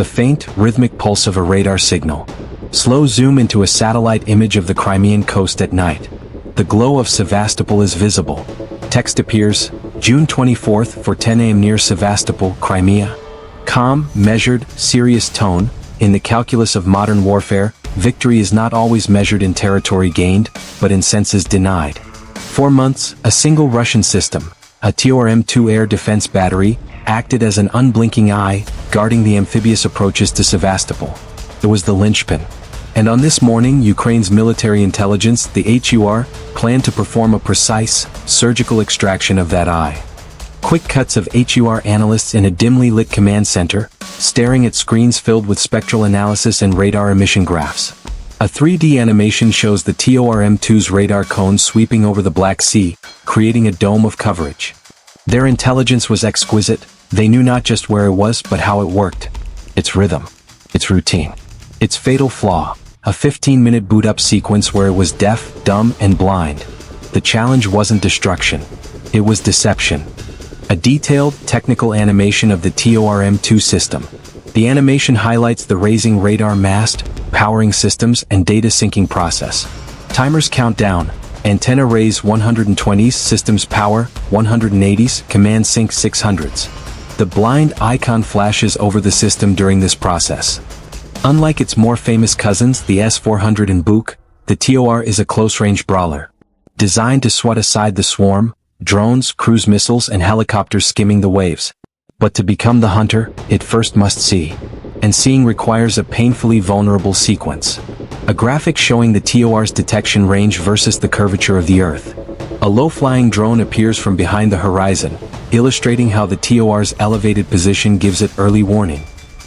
the faint, rhythmic pulse of a radar signal. Slow zoom into a satellite image of the Crimean coast at night. The glow of Sevastopol is visible. Text appears, June 24th for 10 a.m. near Sevastopol, Crimea. Calm, measured, serious tone. In the calculus of modern warfare, victory is not always measured in territory gained, but in senses denied. 4 months, a single Russian system, a TOR-M2 air defense battery, acted as an unblinking eye, guarding the amphibious approaches to Sevastopol. It was the linchpin. And on this morning, Ukraine's military intelligence, the HUR, planned to perform a precise, surgical extraction of that eye. Quick cuts of HUR analysts in a dimly lit command center, staring at screens filled with spectral analysis and radar emission graphs. A 3D animation shows the TOR-M2's radar cones sweeping over the Black Sea, creating a dome of coverage. Their intelligence was exquisite. They knew not just where it was, but how it worked. Its rhythm. Its routine. Its fatal flaw. A 15-minute boot-up sequence where it was deaf, dumb, and blind. The challenge wasn't destruction. It was deception. A detailed, technical animation of the TOR-M2 system. The animation highlights the raising radar mast, powering systems, and data syncing process. Timers count down. Antenna raise 120s, systems power 180s, command sync 600s. The blind icon flashes over the system during this process. Unlike its more famous cousins, the S-400 and Buk, the TOR is a close-range brawler. Designed to swat aside the swarm, drones, cruise missiles, and helicopters skimming the waves. But to become the hunter, it first must see. And seeing requires a painfully vulnerable sequence. A graphic showing the TOR's detection range versus the curvature of the Earth. A low-flying drone appears from behind the horizon, illustrating how the TOR's elevated position gives it early warning.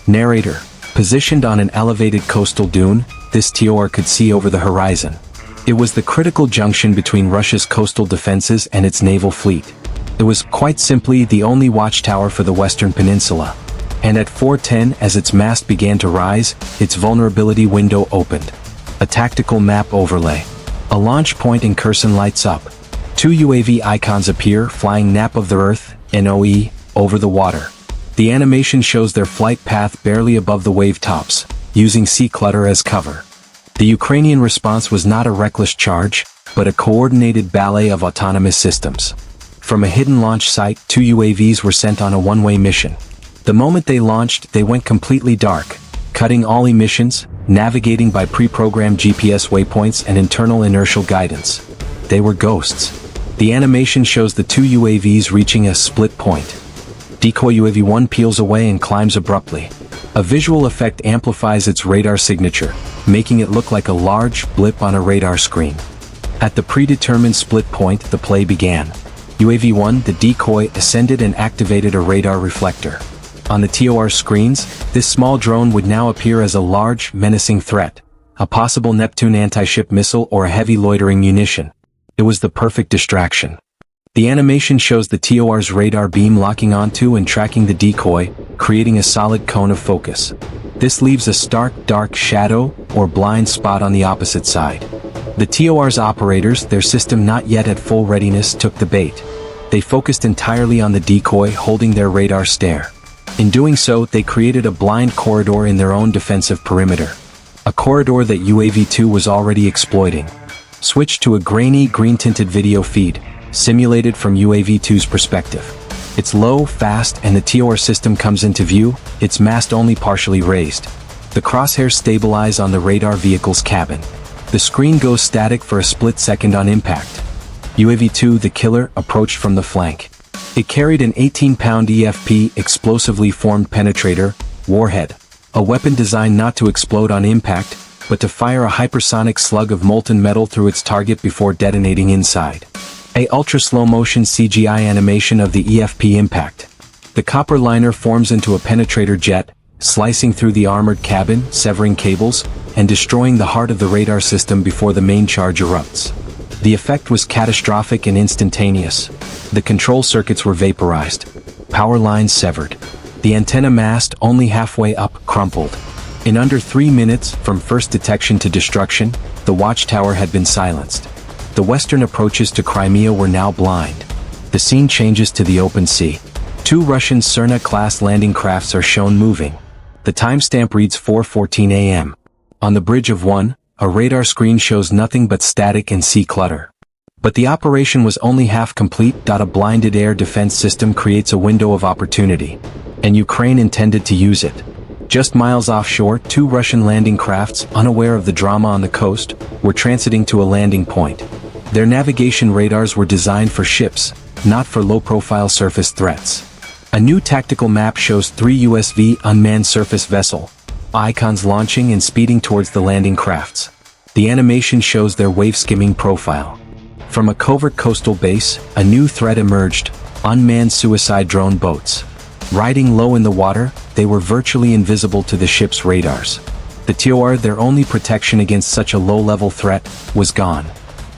Narrator. Positioned on an elevated coastal dune, this TOR could see over the horizon. It was the critical junction between Russia's coastal defenses and its naval fleet. It was, quite simply, the only watchtower for the Western Peninsula. And at 4:10, as its mast began to rise, its vulnerability window opened. A tactical map overlay. A launch point in Kherson lights up. 2 UAV icons appear, flying nap of the Earth, NOE, over the water. The animation shows their flight path barely above the wave tops, using sea clutter as cover. The Ukrainian response was not a reckless charge, but a coordinated ballet of autonomous systems. From a hidden launch site, 2 UAVs were sent on a one-way mission. The moment they launched, they went completely dark, cutting all emissions, navigating by pre-programmed GPS waypoints and internal inertial guidance. They were ghosts. The animation shows the 2 UAVs reaching a split point. Decoy UAV 1 peels away and climbs abruptly. A visual effect amplifies its radar signature, making it look like a large blip on a radar screen. At the predetermined split point, the play began. UAV 1, the decoy, ascended and activated a radar reflector. On the TOR screens, this small drone would now appear as a large, menacing threat, a possible Neptune anti-ship missile or a heavy loitering munition. It was the perfect distraction. The animation shows the TOR's radar beam locking onto and tracking the decoy, creating a solid cone of focus. This leaves a stark, dark shadow or blind spot on the opposite side. The TOR's operators, their system not yet at full readiness, took the bait. They focused entirely on the decoy, holding their radar stare. In doing so, they created a blind corridor in their own defensive perimeter. A corridor that UAV-2 was already exploiting. Switched to a grainy, green-tinted video feed, simulated from UAV-2's perspective. It's low, fast, and the TOR system comes into view, its mast only partially raised. The crosshairs stabilize on the radar vehicle's cabin. The screen goes static for a split second on impact. UAV-2, the killer, approached from the flank. It carried an 18-pound EFP, explosively formed penetrator, warhead. A weapon designed not to explode on impact, but to fire a hypersonic slug of molten metal through its target before detonating inside. A ultra-slow-motion CGI animation of the EFP impact. The copper liner forms into a penetrator jet, slicing through the armored cabin, severing cables, and destroying the heart of the radar system before the main charge erupts. The effect was catastrophic and instantaneous. The control circuits were vaporized. Power lines severed. The antenna mast, only halfway up, crumpled. In under 3 minutes, from first detection to destruction, the watchtower had been silenced. The western approaches to Crimea were now blind. The scene changes to the open sea. 2 Russian Cerna-class landing crafts are shown moving. The timestamp reads 4:14 a.m. On the bridge of one, a radar screen shows nothing but static and sea clutter. But the operation was only half complete. A blinded air defense system creates a window of opportunity, and Ukraine intended to use it. Just miles offshore, two Russian landing crafts, unaware of the drama on the coast, were transiting to a landing point. Their navigation radars were designed for ships, not for low-profile surface threats. A new tactical map shows three USV unmanned surface vessel icons launching and speeding towards the landing crafts. The animation shows their wave-skimming profile. From a covert coastal base, a new threat emerged: unmanned suicide drone boats. Riding low in the water, they were virtually invisible to the ship's radars. The TOR, their only protection against such a low-level threat, was gone.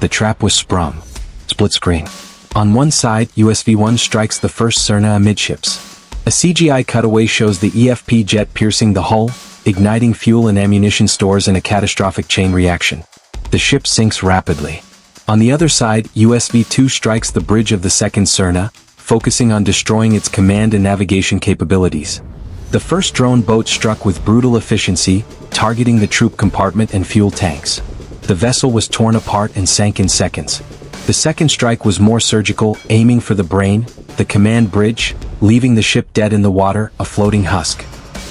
The trap was sprung. Split screen. On one side, USV-1 strikes the first Cerna amidships. A CGI cutaway shows the EFP jet piercing the hull, igniting fuel and ammunition stores in a catastrophic chain reaction. The ship sinks rapidly. On the other side, USV-2 strikes the bridge of the second Cerna, focusing on destroying its command and navigation capabilities. The first drone boat struck with brutal efficiency, targeting the troop compartment and fuel tanks. The vessel was torn apart and sank in seconds. The second strike was more surgical, aiming for the brain, the command bridge, leaving the ship dead in the water, a floating husk.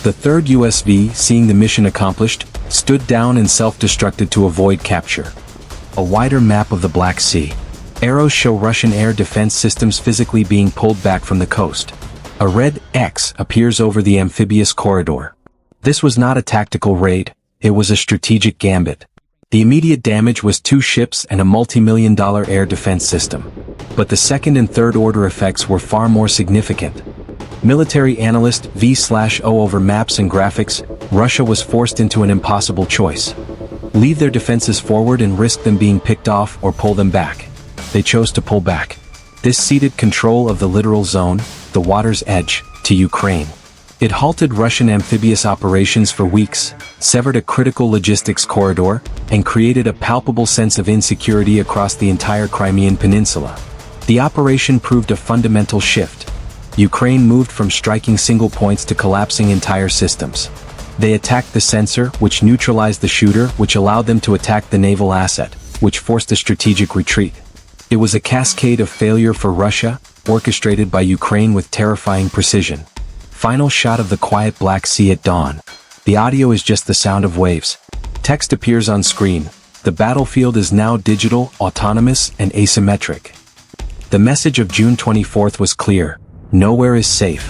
The third USV, seeing the mission accomplished, stood down and self-destructed to avoid capture. A wider map of the Black Sea. Arrows show Russian air defense systems physically being pulled back from the coast. A red X appears over the amphibious corridor. This was not a tactical raid, it was a strategic gambit. The immediate damage was two ships and a multi-million-dollar air defense system. But the second and third order effects were far more significant. Military analyst V/O over maps and graphics, Russia was forced into an impossible choice. Leave their defenses forward and risk them being picked off or pull them back. They chose to pull back. This ceded control of the littoral zone, the water's edge, to Ukraine. It halted Russian amphibious operations for weeks, severed a critical logistics corridor, and created a palpable sense of insecurity across the entire Crimean Peninsula. The operation proved a fundamental shift. Ukraine moved from striking single points to collapsing entire systems. They attacked the sensor, which neutralized the shooter, which allowed them to attack the naval asset, which forced a strategic retreat. It was a cascade of failure for Russia, orchestrated by Ukraine with terrifying precision. Final shot of the quiet Black Sea at dawn. The audio is just the sound of waves. Text appears on screen. The battlefield is now digital, autonomous, and asymmetric. The message of June 24th was clear. Nowhere is safe.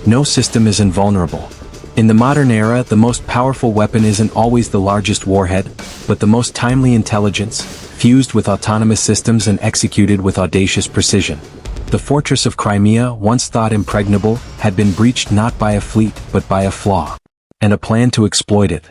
No system is invulnerable. In the modern era, the most powerful weapon isn't always the largest warhead, but the most timely intelligence, fused with autonomous systems and executed with audacious precision. The fortress of Crimea, once thought impregnable, had been breached not by a fleet but by a flaw. And a plan to exploit it.